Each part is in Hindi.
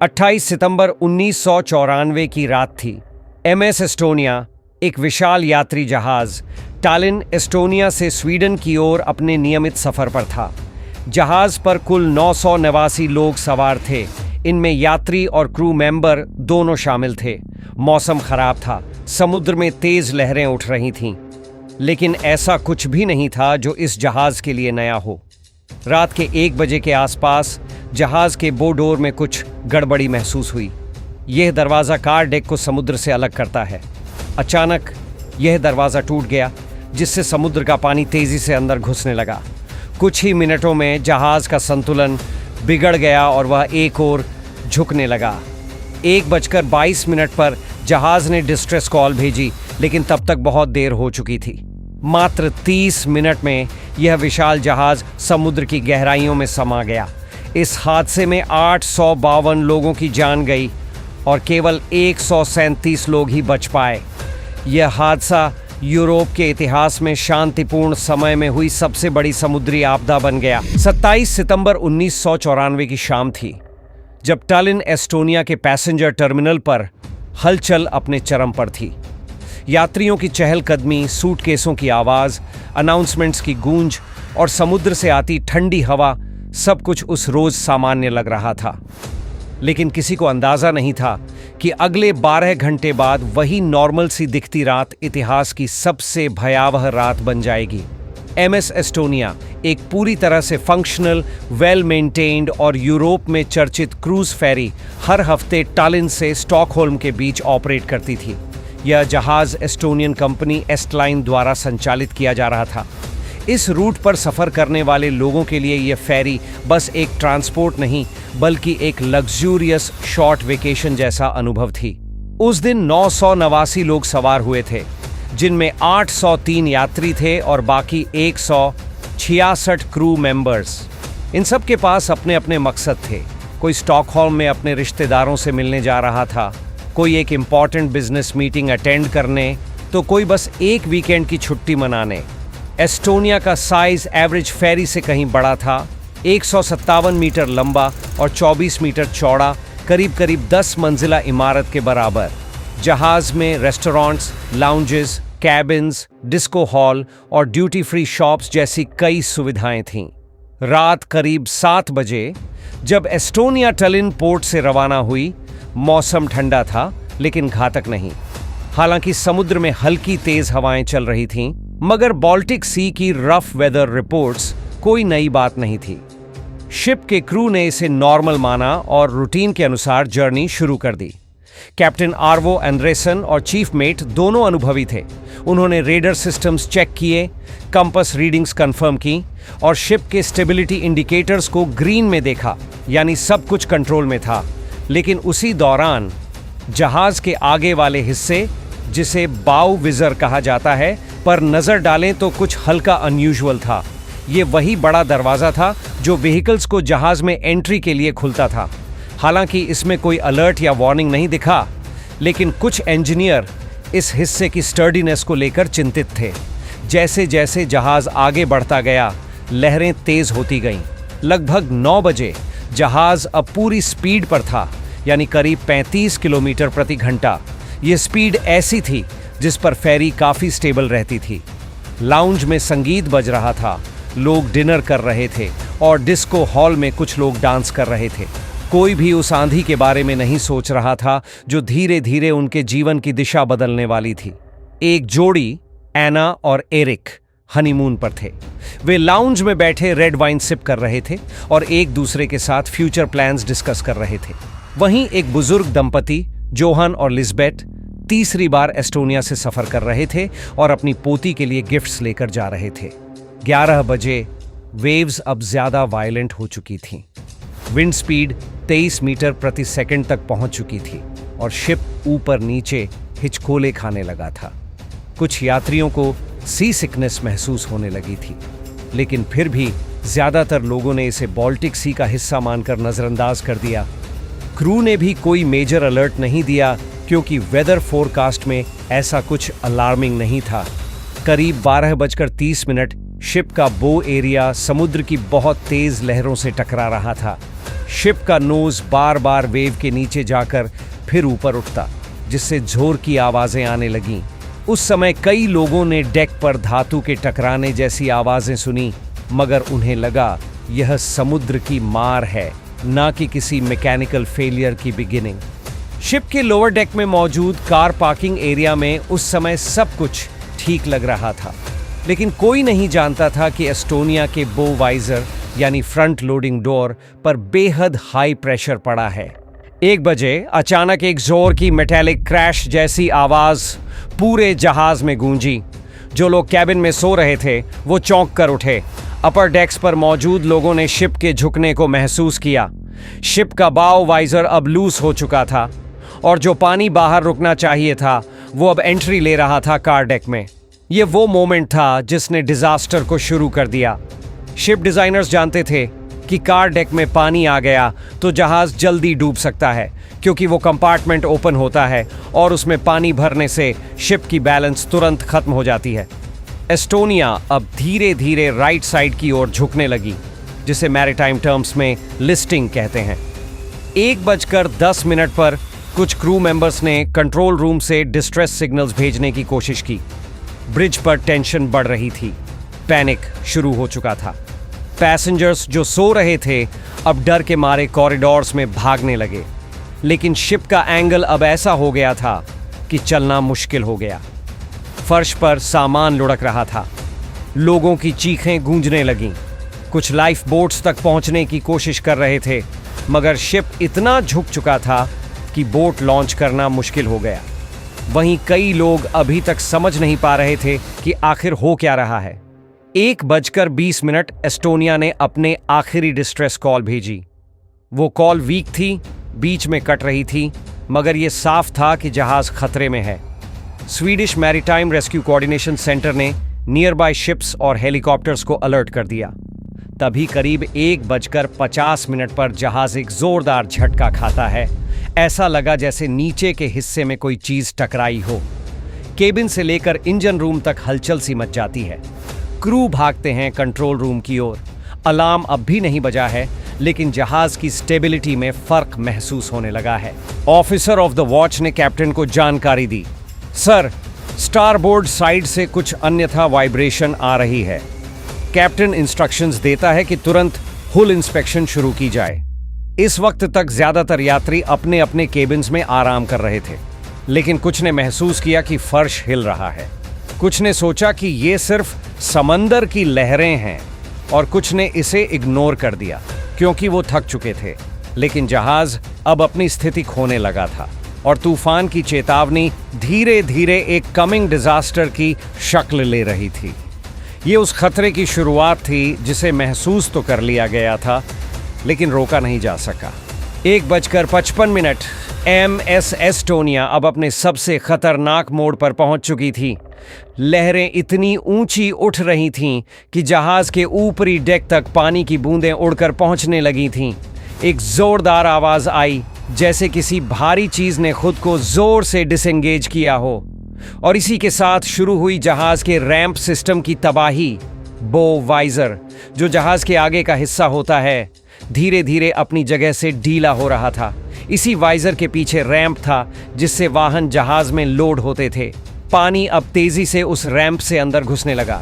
28 सितंबर 1994 की रात थी। MS एस्टोनिया, एक विशाल यात्री जहाज, टालिन, एस्टोनिया से स्वीडन की ओर अपने नियमित सफर पर था। जहाज पर कुल 989 लोग सवार थे। इनमें यात्री और क्रू मेंबर दोनों शामिल थे। मौसम खराब था, समुद्र में तेज लहरें उठ रही थीं। लेकिन ऐसा कुछ भी नहीं था जो इस जहाज के लिए नया हो। रात के 1 बजे के आसपास जहाज के बोडोर में कुछ गड़बड़ी महसूस हुई। यह दरवाज़ा कार डेक को समुद्र से अलग करता है। अचानक यह दरवाज़ा टूट गया, जिससे समुद्र का पानी तेज़ी से अंदर घुसने लगा। कुछ ही मिनटों में जहाज़ का संतुलन बिगड़ गया और वह एक ओर झुकने लगा। 1:22 पर जहाज़ ने डिस्ट्रेस कॉल भेजी, लेकिन तब तक बहुत देर हो चुकी थी। मात्र 30 मिनट में यह विशाल जहाज़ समुद्र की गहराइयों में समा गया। इस हादसे में 852 लोगों की जान गई और केवल 137 लोग ही बच पाए। यह हादसा यूरोप के इतिहास में शांतिपूर्ण समय में हुई सबसे बड़ी समुद्री आपदा बन गया। 27 सितंबर 1994 की शाम थी, जब टालिन, एस्टोनिया के पैसेंजर टर्मिनल पर हलचल अपने चरम पर थी। यात्रियों की चहलकदमी, सूटकेसों की आवाज़, अनाउंसमेंट्स की गूंज और समुद्र से आती ठंडी हवा, सब कुछ उस रोज सामान्य लग रहा था। लेकिन किसी को अंदाजा नहीं था कि अगले 12 घंटे बाद वही नॉर्मल सी दिखती रात इतिहास की सबसे भयावह रात बन जाएगी। MS एस्टोनिया, एक पूरी तरह से फंक्शनल, वेल मेंटेन्ड और यूरोप में चर्चित क्रूज फेरी, हर हफ्ते टालिन से स्टॉकहोल्म के बीच ऑपरेट करती थी। यह जहाज एस्टोनियन कंपनी एस्टलाइन द्वारा संचालित किया जा रहा था। इस रूट पर सफ़र करने वाले लोगों के लिए यह फेरी बस एक ट्रांसपोर्ट नहीं, बल्कि एक लग्जूरियस शॉर्ट वेकेशन जैसा अनुभव थी। उस दिन 989 लोग सवार हुए थे, जिनमें 803 यात्री थे और बाकी 166 क्रू मेंबर्स। इन सब के पास अपने अपने मकसद थे। कोई स्टॉकहोल्म में अपने रिश्तेदारों से मिलने जा रहा था, कोई एक इम्पॉर्टेंट बिजनेस मीटिंग अटेंड करने, तो कोई बस एक वीकेंड की छुट्टी मनाने। एस्टोनिया का साइज एवरेज फेरी से कहीं बड़ा था, 157 मीटर लंबा और 24 मीटर चौड़ा, करीब 10 मंजिला इमारत के बराबर। जहाज में restaurants, lounges, cabins, disco hall और ड्यूटी फ्री शॉप्स जैसी कई सुविधाएं थीं। रात करीब 7 बजे जब एस्टोनिया टालिन पोर्ट से रवाना हुई, मौसम ठंडा था लेकिन घातक नहीं। हालांकि समुद्र में हल्की तेज हवाएं चल रही थीं, मगर बाल्टिक सी की रफ वेदर रिपोर्ट्स कोई नई बात नहीं थी। शिप के क्रू ने इसे नॉर्मल माना और रूटीन के अनुसार जर्नी शुरू कर दी। कैप्टन आर्वो एंड्रेसन और चीफ मेट दोनों अनुभवी थे। उन्होंने रेडर सिस्टम्स चेक किए, कंपास रीडिंग्स कंफर्म की और शिप के स्टेबिलिटी इंडिकेटर्स को ग्रीन में देखा, यानी सब कुछ कंट्रोल में था। लेकिन उसी दौरान जहाज के आगे वाले हिस्से, जिसे बाउ विजर कहा जाता है, पर नजर डालें तो कुछ हल्का अनयूजुअल था। ये वही बड़ा दरवाजा था जो व्हीकल्स को जहाज में एंट्री के लिए खुलता था। हालांकि इसमें कोई अलर्ट या वार्निंग नहीं दिखा, लेकिन कुछ इंजीनियर इस हिस्से की स्टर्डीनेस को लेकर चिंतित थे। जैसे जैसे जहाज आगे बढ़ता गया, लहरें तेज होती गईं। लगभग 9 बजे जहाज अब पूरी स्पीड पर था, यानी करीब 35 किलोमीटर प्रति घंटा। ये स्पीड ऐसी थी जिस पर फेरी काफी स्टेबल रहती थी। लाउंज में संगीत बज रहा था, लोग डिनर कर रहे थे और डिस्को हॉल में कुछ लोग डांस कर रहे थे। कोई भी उस आंधी के बारे में नहीं सोच रहा था जो धीरे धीरे उनके जीवन की दिशा बदलने वाली थी। एक जोड़ी, एना और एरिक, हनीमून पर थे। वे लाउंज में बैठे रेड वाइन सिप कर रहे थे और एक दूसरे के साथ फ्यूचर प्लान्स डिस्कस कर रहे थे। वहीं एक बुजुर्ग दंपति, जोहन और लिस्बेट, तीसरी बार एस्टोनिया से सफर कर रहे थे और अपनी पोती के लिए गिफ्ट्स लेकर जा रहे थे। 11 बजे वेव्स अब ज्यादा वायलेंट हो चुकी थीं। विंड स्पीड 23 मीटर प्रति सेकंड तक पहुंच चुकी थी और शिप ऊपर नीचे हिचकोले खाने लगा था। कुछ यात्रियों को सी सिकनेस महसूस होने लगी थी, लेकिन फिर भी ज्यादातर लोगों ने इसे बाल्टिक सी का हिस्सा मानकर नजरअंदाज कर दिया। क्रू ने भी कोई मेजर अलर्ट नहीं दिया, क्योंकि वेदर फोरकास्ट में ऐसा कुछ अलार्मिंग नहीं था। करीब 12:30 शिप का बो एरिया समुद्र की बहुत तेज लहरों से टकरा रहा था। शिप का नोज बार बार वेव के नीचे जाकर फिर ऊपर उठता, जिससे जोर की आवाजें आने लगीं। उस समय कई लोगों ने डेक पर धातु के टकराने जैसी आवाजें सुनी, मगर उन्हें लगा यह समुद्र की मार है, ना कि किसी मैकेनिकल फेलियर की बिगिनिंग। शिप के लोअर डेक में मौजूद कार पार्किंग एरिया में उस समय सब कुछ ठीक लग रहा था, लेकिन कोई नहीं जानता था कि एस्टोनिया के बो वाइजर यानी फ्रंट लोडिंग डोर पर बेहद हाई प्रेशर पड़ा है। 1 बजे अचानक एक जोर की मेटेलिक क्रैश जैसी आवाज पूरे जहाज में गूंजी। जो लोग कैबिन में सो रहे थे वो चौंक कर उठे। अपर डेक्स पर मौजूद लोगों ने शिप के झुकने को महसूस किया। शिप का बाव वाइजर अब लूज हो चुका था और जो पानी बाहर रुकना चाहिए था वो अब एंट्री ले रहा था कार डेक में। ये वो मोमेंट था जिसने डिजास्टर को शुरू कर दिया। शिप डिजाइनर्स जानते थे कि कार डेक में पानी आ गया तो जहाज जल्दी डूब सकता है, क्योंकि वो कंपार्टमेंट ओपन होता है और उसमें पानी भरने से शिप की बैलेंस तुरंत खत्म हो जाती है। एस्टोनिया अब धीरे धीरे राइट साइड की ओर झुकने लगी, जिसे मैरीटाइम टर्म्स में लिस्टिंग कहते हैं। 1:10 पर कुछ क्रू मेंबर्स ने कंट्रोल रूम से डिस्ट्रेस सिग्नल्स भेजने की कोशिश की। ब्रिज पर टेंशन बढ़ रही थी, पैनिक शुरू हो चुका था। पैसेंजर्स जो सो रहे थे अब डर के मारे कॉरिडोर्स में भागने लगे, लेकिन शिप का एंगल अब ऐसा हो गया था कि चलना मुश्किल हो गया। फर्श पर सामान लुढ़क रहा था, लोगों की चीखें गूंजने लगीं। कुछ लाइफ बोट्स तक पहुंचने की कोशिश कर रहे थे, मगर शिप इतना झुक चुका था कि बोट लॉन्च करना मुश्किल हो गया। वहीं कई लोग अभी तक समझ नहीं पा रहे थे कि आखिर हो क्या रहा है। 1:20 एस्टोनिया ने अपने आखिरी डिस्ट्रेस कॉल भेजी। वो कॉल वीक थी, बीच में कट रही थी, मगर ये साफ था कि जहाज खतरे में है। Swedish maritime rescue coordination centre ने नियर बाय शिप्स और हेलीकॉप्टर्स को अलर्ट कर दिया। तभी करीब 1:50 पर जहाज एक जोरदार झटका खाता है। ऐसा लगा जैसे नीचे के हिस्से में कोई चीज टकराई हो। केबिन से लेकर इंजन रूम तक हलचल सी मच जाती है। क्रू भागते हैं कंट्रोल रूम की ओर। अलार्म अब भी नहीं बजा है, लेकिन जहाज की स्टेबिलिटी में फर्क महसूस होने लगा है। ऑफिसर ऑफ द वॉच ने कैप्टन को जानकारी दी, सर, स्टारबोर्ड साइड से कुछ अन्यथा वाइब्रेशन आ रही है। कैप्टन इंस्ट्रक्शंस देता है कि तुरंत हुल इंस्पेक्शन शुरू की जाए। इस वक्त तक ज्यादातर यात्री अपने अपने केबिन्स में आराम कर रहे थे, लेकिन कुछ ने महसूस किया कि फर्श हिल रहा है। कुछ ने सोचा कि ये सिर्फ समंदर की लहरें हैं और कुछ ने इसे इग्नोर कर दिया क्योंकि वो थक चुके थे। लेकिन जहाज अब अपनी स्थिति खोने लगा था और तूफान की चेतावनी धीरे धीरे एक कमिंग डिजास्टर की शक्ल ले रही थी। ये उस खतरे की शुरुआत थी जिसे महसूस तो कर लिया गया था, लेकिन रोका नहीं जा सका। 1:55 MS एस्टोनिया अब अपने सबसे खतरनाक मोड़ पर पहुंच चुकी थी। लहरें इतनी ऊंची उठ रही थीं कि जहाज के ऊपरी डेक तक पानी की बूंदें उड़कर पहुंचने लगी थीं। एक जोरदार आवाज आई, जैसे किसी भारी चीज ने खुद को जोर से डिसएंगेज किया हो, और इसी के साथ शुरू हुई जहाज के रैंप सिस्टम की तबाही। बो वाइजर, जो जहाज के आगे का हिस्सा होता है, धीरे धीरे अपनी जगह से ढीला हो रहा था। इसी वाइजर के पीछे रैंप था जिससे वाहन जहाज में लोड होते थे। पानी अब तेजी से उस रैंप से अंदर घुसने लगा,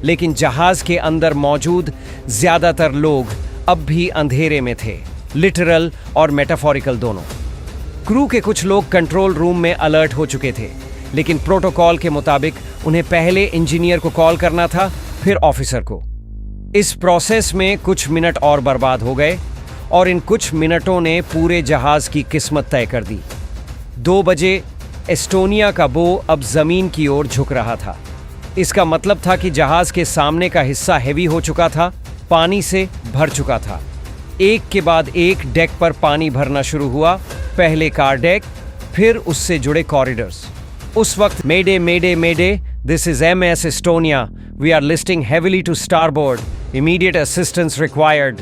लेकिन जहाज के अंदर मौजूद ज्यादातर लोग अब भी अंधेरे में थे, लिटरल और मेटाफोरिकल दोनों। क्रू के कुछ लोग कंट्रोल रूम में अलर्ट हो चुके थे, लेकिन प्रोटोकॉल के मुताबिक उन्हें पहले इंजीनियर को कॉल करना था, फिर ऑफिसर को। इस प्रोसेस में कुछ मिनट और बर्बाद हो गए और इन कुछ मिनटों ने पूरे जहाज की किस्मत तय कर दी। 2 बजे एस्टोनिया का बो अब जमीन की ओर झुक रहा था। इसका मतलब था कि जहाज के सामने का हिस्सा हेवी हो चुका था, पानी से भर चुका था। एक के बाद एक डेक पर पानी भरना शुरू हुआ। पहले कार डेक, फिर उससे जुड़े कॉरिडोर्स। उस वक्त mayday mayday mayday, this is MS Estonia, we are listing heavily to starboard, immediate assistance required.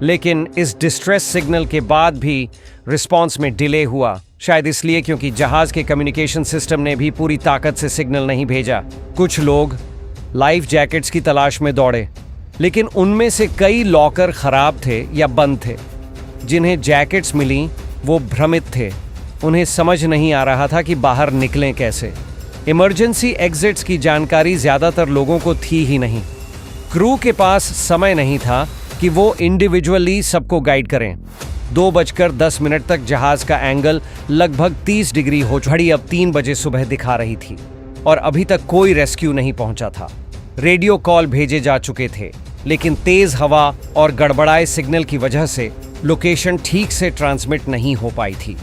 लेकिन इस डिस्ट्रेस सिग्नल के बाद भी रिस्पॉन्स में डिले हुआ, शायद इसलिए क्योंकि जहाज के कम्युनिकेशन सिस्टम ने भी पूरी ताकत से सिग्नल नहीं भेजा। कुछ लोग लाइफ जैकेट्स की तलाश में दौड़े, लेकिन उनमें से कई लॉकर खराब थे या बंद थे। जिन्हें जैकेट्स मिली वो भ्रमित थे। उन्हें समझ नहीं आ रहा था कि बाहर निकलें कैसे। इमरजेंसी एग्जिट्स की जानकारी ज़्यादातर लोगों को थी ही नहीं। क्रू के पास समय नहीं था कि वो इंडिविजुअली सबको गाइड करें। 2:10 तक जहाज का एंगल लगभग 30 डिग्री हो घड़ी अब 3 बजे सुबह दिखा रही थी और अभी तक कोई रेस्क्यू नहीं पहुंचा था। रेडियो कॉल भेजे जा चुके थे, लेकिन तेज हवा और गड़बड़ाए सिग्नल की वजह से लोकेशन ठीक से ट्रांसमिट नहीं हो पाई थी।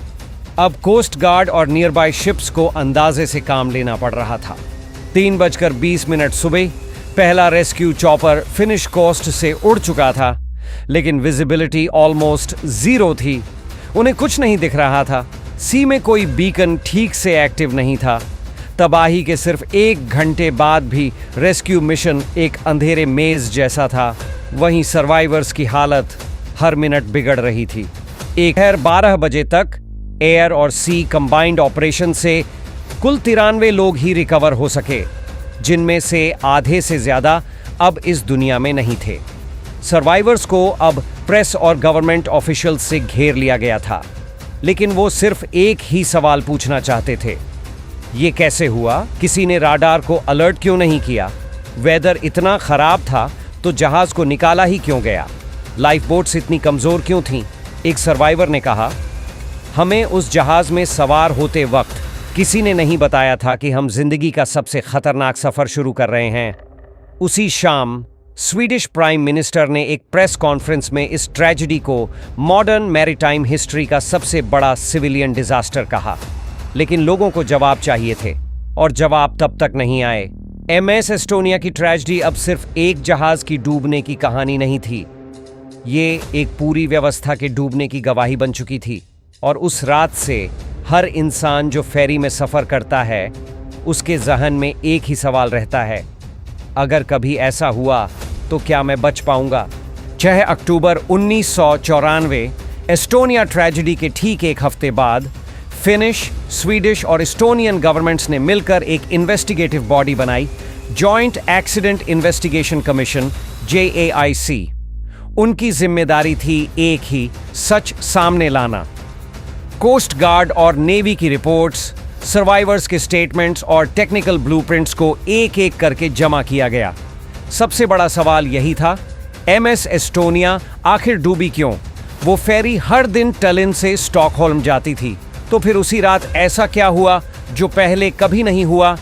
अब कोस्ट गार्ड और नियर बाय शिप्स को अंदाजे से काम लेना पड़ रहा था। 3:20 सुबह पहला रेस्क्यू चॉपर फिनिश कोस्ट से उड़ चुका था, लेकिन विजिबिलिटी ऑलमोस्ट जीरो थी। उन्हें कुछ नहीं दिख रहा था। सी में कोई बीकन ठीक से एक्टिव नहीं था। तबाही के सिर्फ 1 घंटे बाद भी रेस्क्यू मिशन एक अंधेरे मेज जैसा था। वहीं सर्वाइवर्स की हालत हर मिनट बिगड़ रही थी। 12 बजे तक एयर और सी कंबाइंड ऑपरेशन से कुल 93 लोग ही रिकवर हो सके, जिनमें से आधे से ज्यादा अब इस दुनिया में नहीं थे। सर्वाइवर्स को अब प्रेस और गवर्नमेंट ऑफिशियल से घेर लिया गया था, लेकिन वो सिर्फ एक ही सवाल पूछना चाहते थे। ये कैसे हुआ? किसी ने राडार को अलर्ट क्यों नहीं किया? वेदर इतना खराब था तो जहाज को निकाला ही क्यों गया? लाइफ बोट्स इतनी कमजोर क्यों थीं? एक सर्वाइवर ने कहा, हमें उस जहाज में सवार होते वक्त किसी ने नहीं बताया था कि हम जिंदगी का सबसे खतरनाक सफर शुरू कर रहे हैं। उसी शाम स्वीडिश प्राइम मिनिस्टर ने एक प्रेस कॉन्फ्रेंस में इस ट्रेजेडी को मॉडर्न मैरीटाइम हिस्ट्री का सबसे बड़ा सिविलियन डिजास्टर कहा। लेकिन लोगों को जवाब चाहिए थे और जवाब तब तक नहीं आए। MS एस्टोनिया की ट्रेजेडी अब सिर्फ एक जहाज की डूबने की कहानी नहीं थी। ये एक पूरी व्यवस्था के डूबने की गवाही बन चुकी थी। और उस रात से हर इंसान जो फेरी में सफर करता है, उसके जहन में एक ही सवाल रहता है, अगर कभी ऐसा हुआ तो क्या मैं बच पाऊंगा? 6 अक्टूबर 1994 एस्टोनिया ट्रेजेडी के ठीक एक हफ्ते बाद फिनिश, स्वीडिश और एस्टोनियन गवर्नमेंट्स ने मिलकर एक इन्वेस्टिगेटिव बॉडी बनाई, joint accident investigation commission JAIC। उनकी जिम्मेदारी थी एक ही, सच सामने लाना। कोस्ट गार्ड और नेवी की रिपोर्ट्स, सर्वाइवर्स के स्टेटमेंट्स और टेक्निकल ब्लूप्रिंट्स को एक एक करके जमा किया गया। सबसे बड़ा सवाल यही था, MS एस्टोनिया आखिर डूबी क्यों? वो फेरी हर दिन टलिन से स्टॉकहोल्म जाती थी, तो फिर उसी रात ऐसा क्या हुआ जो पहले कभी नहीं हुआ?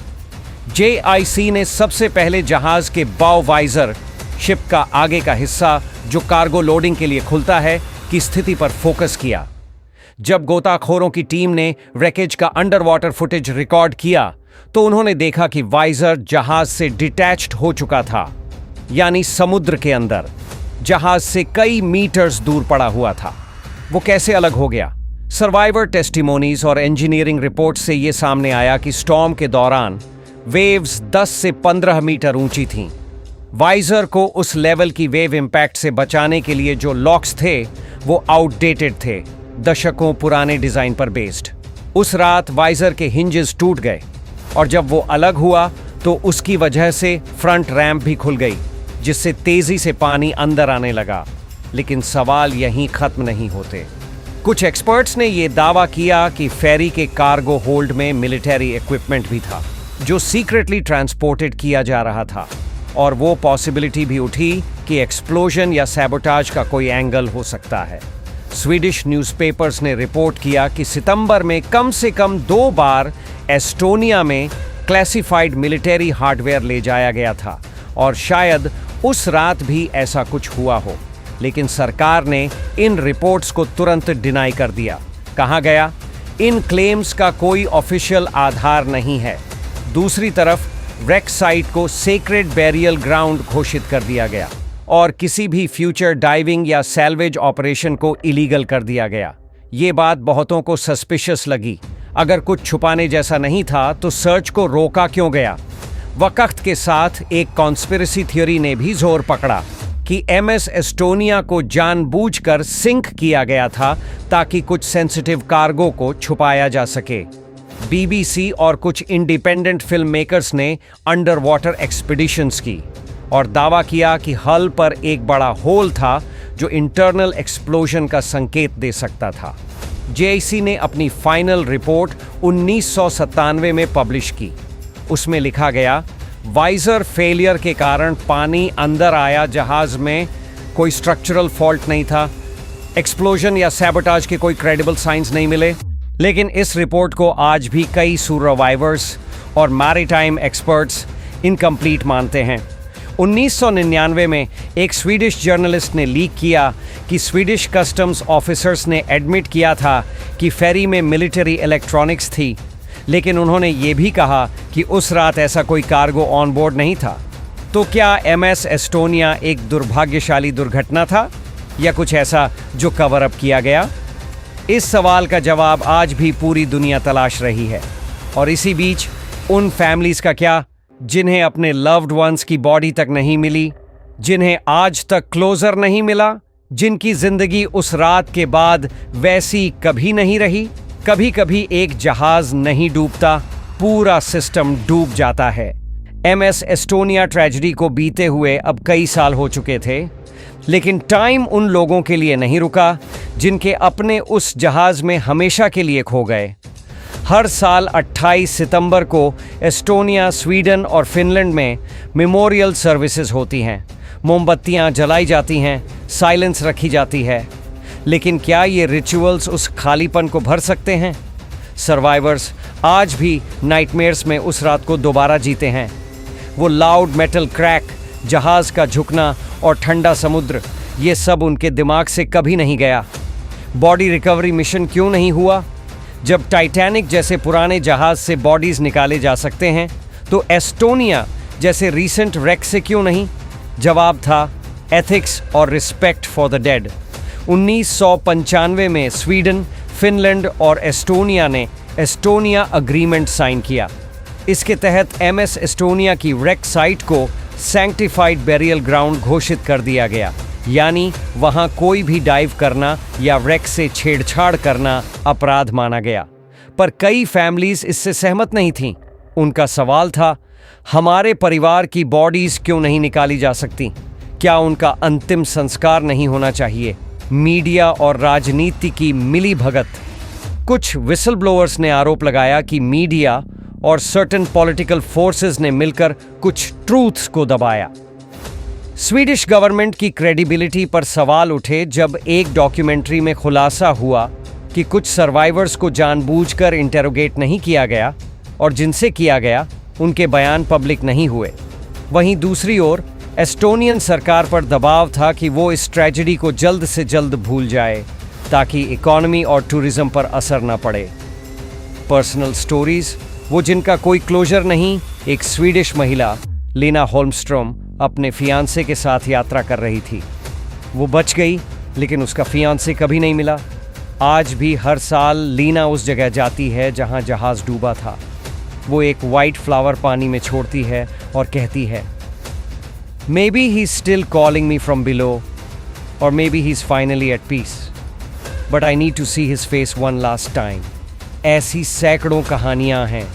JIC ने सबसे पहले जहाज के बाव वाइजर, शिप का आगे का हिस्सा जो कार्गो लोडिंग के लिए खुलता है, की स्थिति पर फोकस किया। जब गोताखोरों की टीम ने रैकेज का अंडर वाटर फुटेज रिकॉर्ड किया तो उन्होंने देखा कि वाइजर जहाज से डिटैच्ड हो चुका था, यानी समुद्र के अंदर जहाज से कई मीटर्स दूर पड़ा हुआ था। वो कैसे अलग हो गया? सर्वाइवर टेस्टिमोनीज और इंजीनियरिंग रिपोर्ट से ये सामने आया कि स्टॉर्म के दौरान वेव्स 10 से 15 मीटर ऊंची थीं। वाइजर को उस लेवल की वेव इंपैक्ट से बचाने के लिए जो लॉक्स थे वो आउटडेटेड थे, दशकों पुराने डिजाइन पर बेस्ड। उस रात वाइजर के हिंजेस टूट गए और जब वो अलग हुआ तो उसकी वजह से फ्रंट रैंप भी खुल गई, जिससे तेजी से पानी अंदर आने लगा। लेकिन सवाल यहीं खत्म नहीं होते। कुछ एक्सपर्ट्स ने यह दावा किया कि फेरी के कार्गो होल्ड में मिलिट्री इक्विपमेंट भी था जो सीक्रेटली ट्रांसपोर्टेड किया जा रहा था, और वो पॉसिबिलिटी भी उठी कि एक्सप्लोजन या सैबोटाज का कोई एंगल हो सकता है। स्वीडिश न्यूज़पेपर्स ने रिपोर्ट किया कि सितंबर में कम से कम 2 बार एस्टोनिया में क्लासिफाइड मिलिट्री हार्डवेयर ले जाया गया था और शायद उस रात भी ऐसा कुछ हुआ हो। लेकिन सरकार ने इन रिपोर्ट्स को तुरंत डिनाई कर दिया। कहा गया, इन क्लेम्स का कोई ऑफिशियल आधार नहीं है। दूसरी तरफ wreck साइट को सेक्रेड बैरियल ग्राउंड घोषित कर दिया गया और किसी भी फ्यूचर डाइविंग या सैल्वेज ऑपरेशन को इलीगल कर दिया गया। ये बात बहुतों को सस्पिशियस लगी। अगर कुछ छुपाने जैसा नहीं था तो सर्च को रोका क्यों गया? वक्त के साथ एक कॉन्स्पिरेसी थ्योरी ने भी जोर पकड़ा कि MS एस्टोनिया को जानबूझकर सिंक किया गया था ताकि कुछ सेंसिटिव कार्गो को छुपाया जा सके। BBC और कुछ इंडिपेंडेंट फिल्म मेकर्स ने अंडर वाटर एक्सपीडिशंस की और दावा किया कि हल पर एक बड़ा होल था जो इंटरनल एक्सप्लोजन का संकेत दे सकता था। जेआईसी ने अपनी फाइनल रिपोर्ट 1997 में पब्लिश की। उसमें लिखा गया, वाइजर फेलियर के कारण पानी अंदर आया, जहाज में कोई स्ट्रक्चरल फॉल्ट नहीं था, एक्सप्लोजन या सैबोटाज के कोई क्रेडिबल साइंस नहीं मिले। लेकिन इस रिपोर्ट को आज भी कई सर्वाइवर्स और मैरीटाइम एक्सपर्ट्स इनकम्प्लीट मानते हैं। 1999 में एक स्वीडिश जर्नलिस्ट ने लीक किया कि स्वीडिश कस्टम्स ऑफिसर्स ने एडमिट किया था कि फेरी में मिलिट्री इलेक्ट्रॉनिक्स थी, लेकिन उन्होंने ये भी कहा कि उस रात ऐसा कोई कार्गो ऑन बोर्ड नहीं था। तो क्या एमएस एस्टोनिया एक दुर्भाग्यशाली दुर्घटना था या कुछ ऐसा जो कवर अप किया गया? इस सवाल का जवाब आज भी पूरी दुनिया तलाश रही है। और इसी बीच उन फैमिलीज का क्या जिन्हें अपने लव्ड वंस की बॉडी तक नहीं मिली, जिन्हें आज तक क्लोजर नहीं मिला, जिनकी जिंदगी उस रात के बाद वैसी कभी नहीं रही। कभी कभी एक जहाज नहीं डूबता, पूरा सिस्टम डूब जाता है। एमएस एस्टोनिया ट्रेजेडी को बीते हुए अब कई साल हो चुके थे, लेकिन टाइम उन लोगों के लिए नहीं रुका जिनके अपने उस जहाज में हमेशा के लिए खो गए। हर साल 28 सितंबर को एस्टोनिया, स्वीडन और फिनलैंड में मेमोरियल सर्विसेज होती हैं। मोमबत्तियां जलाई जाती हैं, साइलेंस रखी जाती है। लेकिन क्या ये रिचुअल्स उस खालीपन को भर सकते हैं? सर्वाइवर्स आज भी नाइटमेयर्स में उस रात को दोबारा जीते हैं। वो लाउड मेटल क्रैक, जहाज का झुकना और ठंडा समुद्र, ये सब उनके दिमाग से कभी नहीं गया। बॉडी रिकवरी मिशन क्यों नहीं हुआ? जब टाइटैनिक जैसे पुराने जहाज से बॉडीज निकाले जा सकते हैं, तो एस्टोनिया जैसे रीसेंट रेक से क्यों नहीं? जवाब था एथिक्स और रिस्पेक्ट फॉर द डेड। 1995 में स्वीडन, फिनलैंड और एस्टोनिया ने एस्टोनिया अग्रीमेंट साइन किया। इसके तहत एमएस एस्टोनिया की रेक साइट को सैंक्टिफाइड बेरियल ग्राउंड घोषित कर दिया गया, यानी वहां कोई भी डाइव करना या रेक से छेड़छाड़ करना अपराध माना गया। पर कई फैमिलीज इससे सहमत नहीं थीं। उनका सवाल था, हमारे परिवार की बॉडीज क्यों नहीं निकाली जा सकती? क्या उनका अंतिम संस्कार नहीं होना चाहिए? मीडिया और राजनीति की मिली भगत। कुछ विसल ब्लोअर्स ने आरोप लगाया कि मीडिया और सर्टेन पॉलिटिकल फोर्सेस ने मिलकर कुछ ट्रूथ्स को दबाया। स्वीडिश गवर्नमेंट की क्रेडिबिलिटी पर सवाल उठे जब एक डॉक्यूमेंट्री में खुलासा हुआ कि कुछ सर्वाइवर्स को जानबूझकर इंटेरोगेट नहीं किया गया और जिनसे किया गया उनके बयान पब्लिक नहीं हुए। वहीं दूसरी ओर एस्टोनियन सरकार पर दबाव था कि वो इस ट्रेजेडी को जल्द से जल्द भूल जाए ताकि इकोनॉमी और टूरिज्म पर असर न पड़े। पर्सनल स्टोरीज, वो जिनका कोई क्लोजर नहीं। एक स्वीडिश महिला लीना होल्मस्ट्रोम अपने फियांसे के साथ यात्रा कर रही थी। वो बच गई, लेकिन उसका फियांसे कभी नहीं मिला। आज भी हर साल लीना उस जगह जाती है जहां जहाज डूबा था। वो एक वाइट फ्लावर पानी में छोड़ती है और कहती है, Maybe he's still calling me from below, or maybe he's finally at peace. But I need to see his face one last time. ऐसी सैकड़ों कहानियां हैं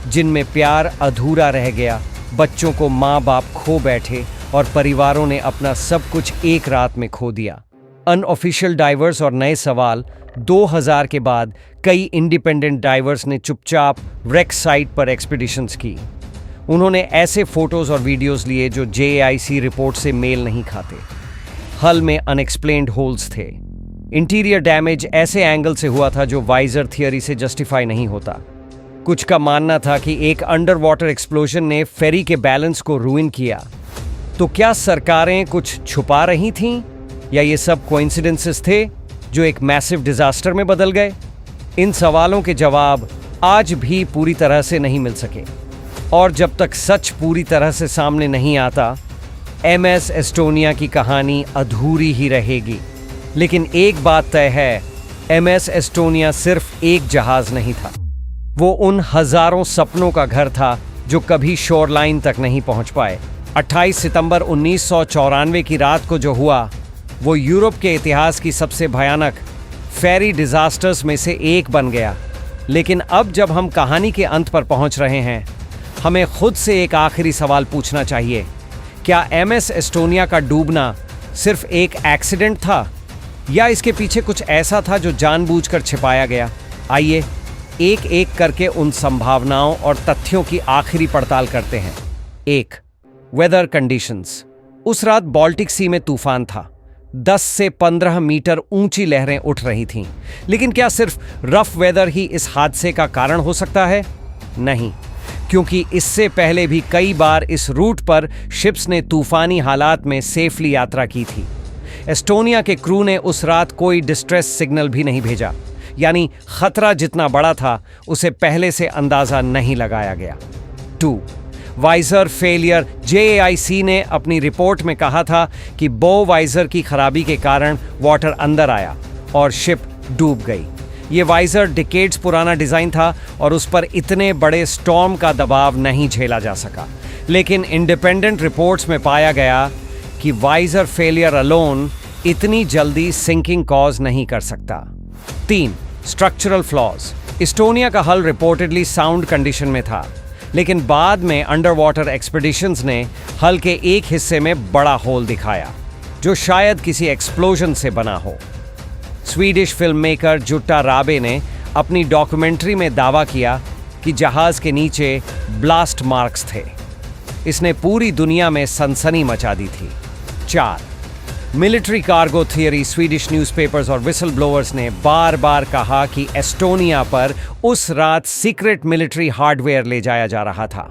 जिनमें प्यार अधूरा रह गया, बच्चों को माँ बाप खो बैठे और परिवारों ने अपना सब कुछ एक रात में खो दिया। अनऑफिशियल डाइवर्स और नए सवाल। 2000 के बाद कई इंडिपेंडेंट डाइवर्स ने चुपचाप रेक साइट पर एक्सपीडिशंस की। उन्होंने ऐसे फोटोज और वीडियोस लिए जो जेआईसी रिपोर्ट से मेल नहीं खाते। हल में अनएक्सप्लेन्ड होल्स थे। इंटीरियर डैमेज ऐसे एंगल से हुआ था जो वाइजर थियरी से जस्टिफाई नहीं होता। कुछ का मानना था कि एक अंडर वाटर एक्सप्लोजन ने फेरी के बैलेंस को रूइन किया। तो क्या सरकारें कुछ छुपा रही थीं, या ये सब कोइंसिडेंसेस थे जो एक मैसिव डिजास्टर में बदल गए? इन सवालों के जवाब आज भी पूरी तरह से नहीं मिल सके। और जब तक सच पूरी तरह से सामने नहीं आता, एमएस एस्टोनिया की कहानी अधूरी ही रहेगी। लेकिन एक बात तय है, एमएस एस्टोनिया सिर्फ एक जहाज नहीं था। वो उन हजारों सपनों का घर था जो कभी शोरलाइन तक नहीं पहुंच पाए। 28 सितंबर 1994 की रात को जो हुआ, वो यूरोप के इतिहास की सबसे भयानक फेरी डिजास्टर्स में से एक बन गया। लेकिन अब जब हम कहानी के अंत पर पहुंच रहे हैं, हमें खुद से एक आखिरी सवाल पूछना चाहिए। क्या एमएस एस्टोनिया का डूबना सिर्फ एक एक्सीडेंट था या इसके पीछे कुछ ऐसा था जो जानबूझकर छिपाया गया? आइए एक एक करके उन संभावनाओं और तथ्यों की आखिरी पड़ताल करते हैं। 1. Weather conditions. उस रात बाल्टिक सी में तूफान था। 10 से 15 मीटर ऊंची लहरें उठ रही थीं। लेकिन क्या सिर्फ रफ वेदर ही इस हादसे का कारण हो सकता है? नहीं, क्योंकि इससे पहले भी कई बार इस रूट पर शिप्स ने तूफानी हालात में सेफली यात्रा की थी। एस्टोनिया के क्रू ने उस रात कोई डिस्ट्रेस सिग्नल भी नहीं भेजा, यानी खतरा जितना बड़ा था उसे पहले से अंदाजा नहीं लगाया गया। 2. Visor failure. JAIC ने अपनी रिपोर्ट में कहा था कि बो वाइजर की खराबी के कारण वाटर अंदर आया और शिप डूब गई। ये वाइजर डिकेड्स पुराना डिजाइन था और उस पर इतने बड़े स्टॉर्म का दबाव नहीं झेला जा सका। लेकिन इंडिपेंडेंट रिपोर्ट्स में पाया गया कि वाइजर फेलियर अलोन इतनी जल्दी सिंकिंग कॉज नहीं कर सकता। 3. Structural flaws. एस्टोनिया का हल रिपोर्टेडली साउंड कंडीशन में था, लेकिन बाद में अंडर वाटर एक्सपीडिशंस ने हल के एक हिस्से में बड़ा होल दिखाया जो शायद किसी एक्सप्लोजन से बना हो। स्वीडिश फिल्म मेकर जुट्टा राबे ने अपनी डॉक्यूमेंट्री में दावा किया कि जहाज के नीचे ब्लास्ट मार्क्स थे। इसने पूरी दुनिया में सनसनी मचा दी थी। 4. Military cargo theory. Swedish newspapers और विसल ब्लोअर्स ने बार बार कहा कि एस्टोनिया पर उस रात सीक्रेट मिलिट्री हार्डवेयर ले जाया जा रहा था।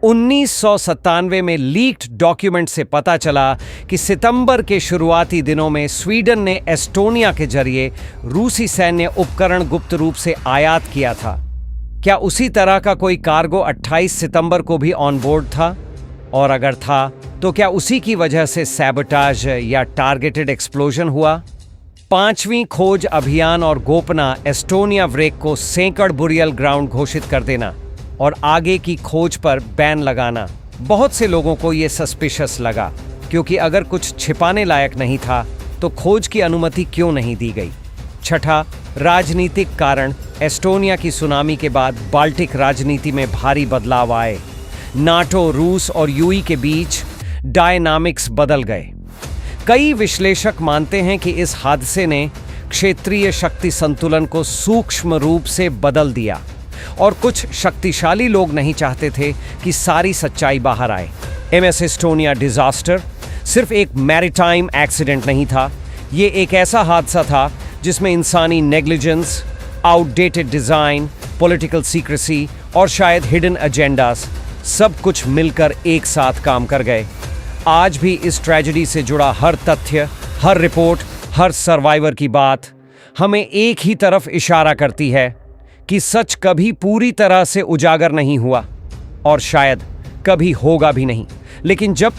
1997 में लीक्ड डॉक्यूमेंट से पता चला कि सितंबर के शुरुआती दिनों में स्वीडन ने एस्टोनिया के जरिए रूसी सैन्य उपकरण गुप्त रूप से आयात किया था। क्या उसी तरह का कोई कार्गो 28 सितंबर को भी ऑन बोर्ड था? और अगर था तो क्या उसी की वजह से सैबोटाज या टारगेटेड एक्सप्लोजन हुआ? 5वीं खोज अभियान और गोपना एस्टोनिया व्रेक को सेंकड़ बुरियल ग्राउंड घोषित कर देना और आगे की खोज पर बैन लगाना। बहुत से लोगों को यह सस्पिशियस लगा, क्योंकि अगर कुछ छिपाने लायक नहीं था तो खोज की अनुमति क्यों नहीं दी गई? 6. राजनीतिक कारण। एस्टोनिया की सुनामी के बाद बाल्टिक राजनीति में भारी बदलाव आए। नाटो, रूस और यूई के बीच डायनामिक्स बदल गए। कई विश्लेषक मानते हैं कि इस हादसे ने क्षेत्रीय शक्ति संतुलन को सूक्ष्म रूप से बदल दिया और कुछ शक्तिशाली लोग नहीं चाहते थे कि सारी सच्चाई बाहर आए। MS एस्टोनिया डिजास्टर सिर्फ एक मैरीटाइम एक्सीडेंट नहीं था, ये एक ऐसा हादसा था जिसमें इंसानी negligence, outdated design, political secrecy और शायद हिडन एजेंडास सब कुछ मिलकर एक साथ काम कर गए। आज भी इस ट्रेजेडी से जुड़ा हर तथ्य, हर रिपोर्ट, हर सर्वाइवर की बात हमें एक ही तरफ इशारा करती है कि सच कभी पूरी तरह से उजागर नहीं हुआ और शायद कभी होगा भी नहीं। लेकिन जब